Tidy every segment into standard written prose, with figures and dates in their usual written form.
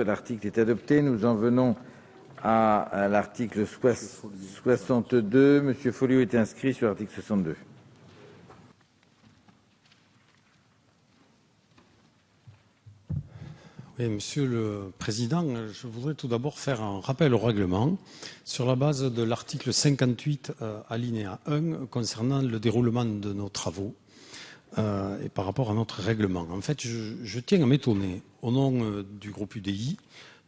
L'article est adopté. Nous en venons à l'article 62. Monsieur Folliot est inscrit sur l'article 62. Oui, Monsieur le Président, je voudrais tout d'abord faire un rappel au règlement sur la base de l'article 58 alinéa 1 concernant le déroulement de nos travaux et par rapport à notre règlement. En fait, je tiens à m'étonner, au nom du groupe UDI,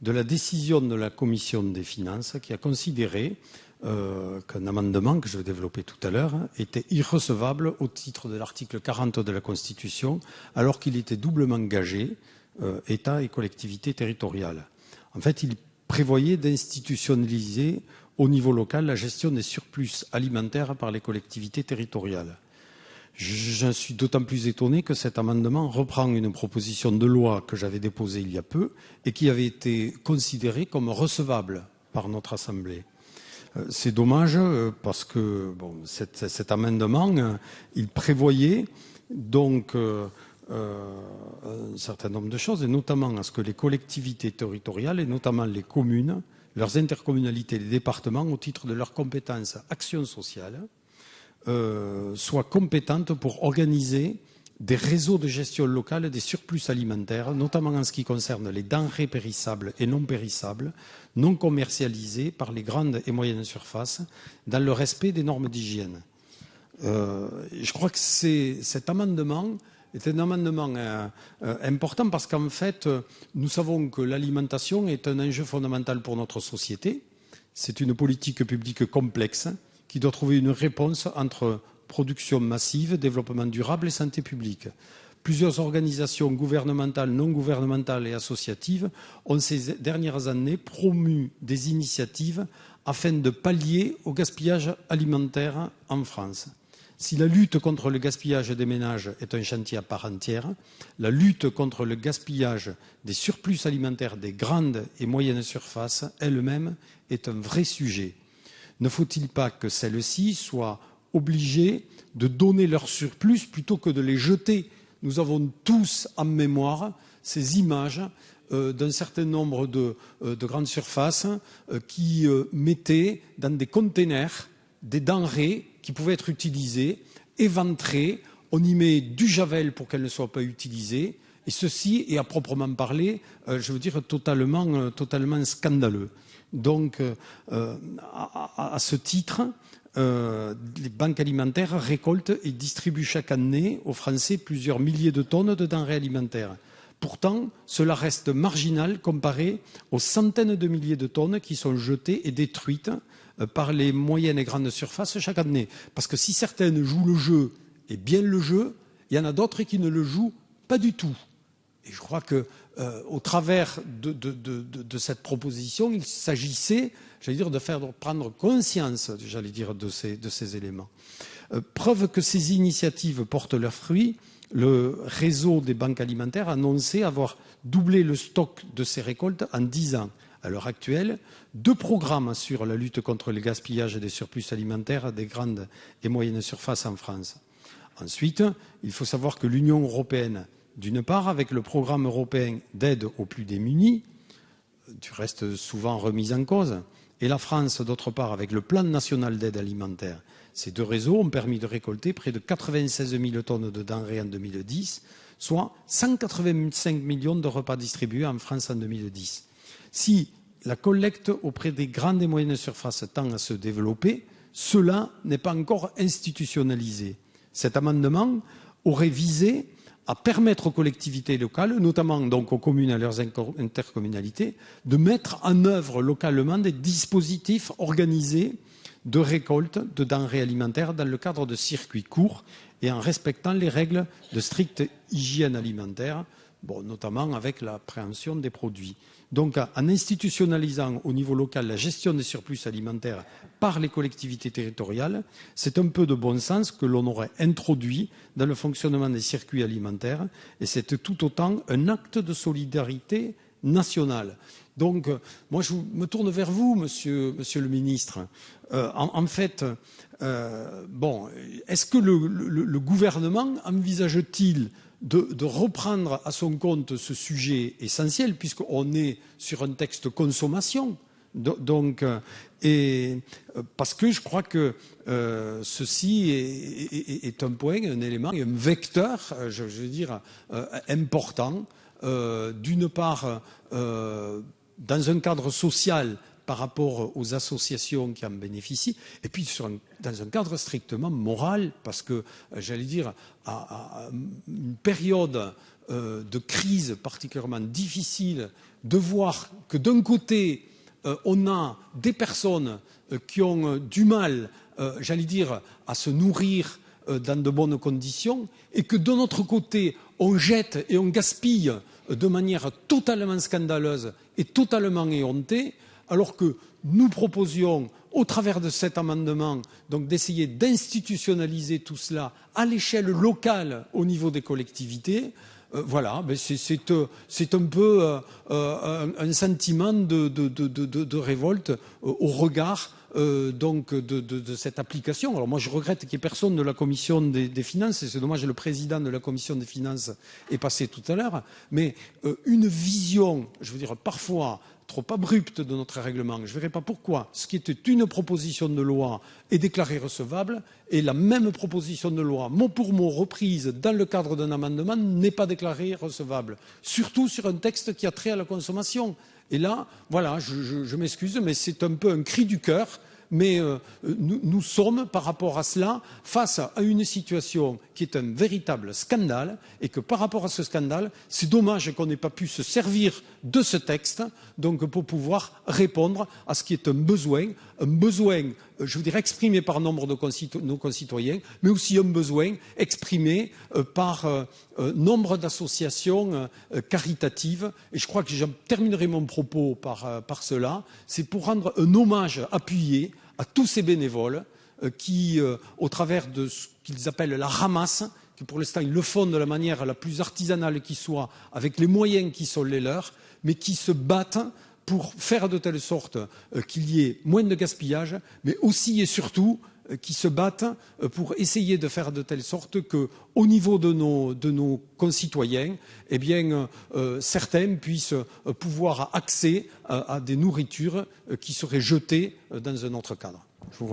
de la décision de la Commission des finances qui a considéré qu'un amendement que je vais développer tout à l'heure était irrecevable au titre de l'article 40 de la Constitution, alors qu'il était doublement gagé État et collectivités territoriales. En fait, il prévoyait d'institutionnaliser au niveau local la gestion des surplus alimentaires par les collectivités territoriales. J'en suis d'autant plus étonné que cet amendement reprend une proposition de loi que j'avais déposée il y a peu et qui avait été considérée comme recevable par notre Assemblée. C'est dommage parce que cet amendement, il prévoyait donc un certain nombre de choses, et notamment à ce que les collectivités territoriales, et notamment les communes, leurs intercommunalités, les départements, au titre de leurs compétences action sociale, soient compétentes pour organiser des réseaux de gestion locale des surplus alimentaires, notamment en ce qui concerne les denrées périssables et non périssables, non commercialisées par les grandes et moyennes surfaces, dans le respect des normes d'hygiène. Je crois que cet amendement est un amendement important parce qu'en fait, nous savons que l'alimentation est un enjeu fondamental pour notre société. C'est une politique publique complexe qui doit trouver une réponse entre production massive, développement durable et santé publique. Plusieurs organisations gouvernementales, non gouvernementales et associatives ont ces dernières années promu des initiatives afin de pallier au gaspillage alimentaire en France. Si la lutte contre le gaspillage des ménages est un chantier à part entière, la lutte contre le gaspillage des surplus alimentaires des grandes et moyennes surfaces elle-même est un vrai sujet. Ne faut-il pas que celles-ci soient obligées de donner leur surplus plutôt que de les jeter? Nous avons tous en mémoire ces images d'un certain nombre de grandes surfaces qui mettaient dans des containers des denrées qui pouvaient être utilisées, éventrées, on y met du javel pour qu'elles ne soient pas utilisées, et ceci est à proprement parler, je veux dire, totalement scandaleux. Donc, à ce titre, les banques alimentaires récoltent et distribuent chaque année aux Français plusieurs milliers de tonnes de denrées alimentaires. Pourtant, cela reste marginal comparé aux centaines de milliers de tonnes qui sont jetées et détruites par les moyennes et grandes surfaces chaque année. Parce que si certaines jouent le jeu et bien le jeu, il y en a d'autres qui ne le jouent pas du tout. Et je crois que au travers de cette proposition, il s'agissait, de faire prendre conscience, de ces éléments. Preuve que ces initiatives portent leurs fruits, le réseau des banques alimentaires a annoncé avoir doublé le stock de ces récoltes en 10 ans. À l'heure actuelle, 2 programmes assurent la lutte contre le gaspillage des surplus alimentaires des grandes et moyennes surfaces en France. Ensuite, il faut savoir que l'Union européenne, d'une part, avec le programme européen d'aide aux plus démunis, du reste souvent remis en cause, et la France, d'autre part, avec le plan national d'aide alimentaire. Ces 2 réseaux ont permis de récolter près de 96 000 tonnes de denrées en 2010, soit 185 millions de repas distribués en France en 2010. Si la collecte auprès des grandes et moyennes surfaces tend à se développer, cela n'est pas encore institutionnalisé. Cet amendement aurait visé à permettre aux collectivités locales, notamment donc aux communes et à leurs intercommunalités, de mettre en œuvre localement des dispositifs organisés de récolte de denrées alimentaires dans le cadre de circuits courts et en respectant les règles de stricte hygiène alimentaire, notamment avec l'appréhension des produits. Donc, en institutionnalisant au niveau local la gestion des surplus alimentaires par les collectivités territoriales, c'est un peu de bon sens que l'on aurait introduit dans le fonctionnement des circuits alimentaires, et c'est tout autant un acte de solidarité nationale. Donc, moi, je me tourne vers vous, monsieur le ministre. Est-ce que le gouvernement envisage-t-il de reprendre à son compte ce sujet essentiel, puisqu'on est sur un texte consommation. Donc, parce que je crois que ceci est un point, un élément, un vecteur, je veux dire, important, d'une part, dans un cadre social par rapport aux associations qui en bénéficient, et puis dans un cadre strictement moral, parce que, j'allais dire, à une période de crise particulièrement difficile, de voir que d'un côté, on a des personnes qui ont du mal, j'allais dire, à se nourrir dans de bonnes conditions, et que de notre côté, on jette et on gaspille de manière totalement scandaleuse et totalement éhontée, alors que nous proposions, au travers de cet amendement, donc d'essayer d'institutionnaliser tout cela à l'échelle locale au niveau des collectivités. Voilà, c'est un peu un sentiment de révolte au regard donc de cette application. Alors moi je regrette qu'il n'y ait personne de la commission des finances, et c'est dommage, le président de la commission des finances est passé tout à l'heure, mais une vision, je veux dire, parfois trop abrupte de notre règlement. Je ne verrai pas pourquoi ce qui était une proposition de loi est déclaré recevable et la même proposition de loi, mot pour mot reprise dans le cadre d'un amendement, n'est pas déclarée recevable. Surtout sur un texte qui a trait à la consommation. Et là, voilà, je m'excuse, mais c'est un peu un cri du cœur. Mais nous sommes, par rapport à cela, face à une situation qui est un véritable scandale, et que par rapport à ce scandale, c'est dommage qu'on n'ait pas pu se servir de ce texte donc pour pouvoir répondre à ce qui est un besoin, je veux dire, exprimé par nombre de nos concitoyens, mais aussi un besoin exprimé par nombre d'associations caritatives. Et je crois que je terminerai mon propos par cela, c'est pour rendre un hommage appuyé à tous ces bénévoles qui, au travers de ce qu'ils appellent la ramasse, que pour l'instant ils le font de la manière la plus artisanale qui soit, avec les moyens qui sont les leurs, mais qui se battent pour faire de telle sorte qu'il y ait moins de gaspillage, mais aussi et surtout qui se battent pour essayer de faire de telle sorte qu'au niveau de nos concitoyens, eh bien, certains puissent pouvoir accéder à des nourritures qui seraient jetées dans un autre cadre. Je vous remercie.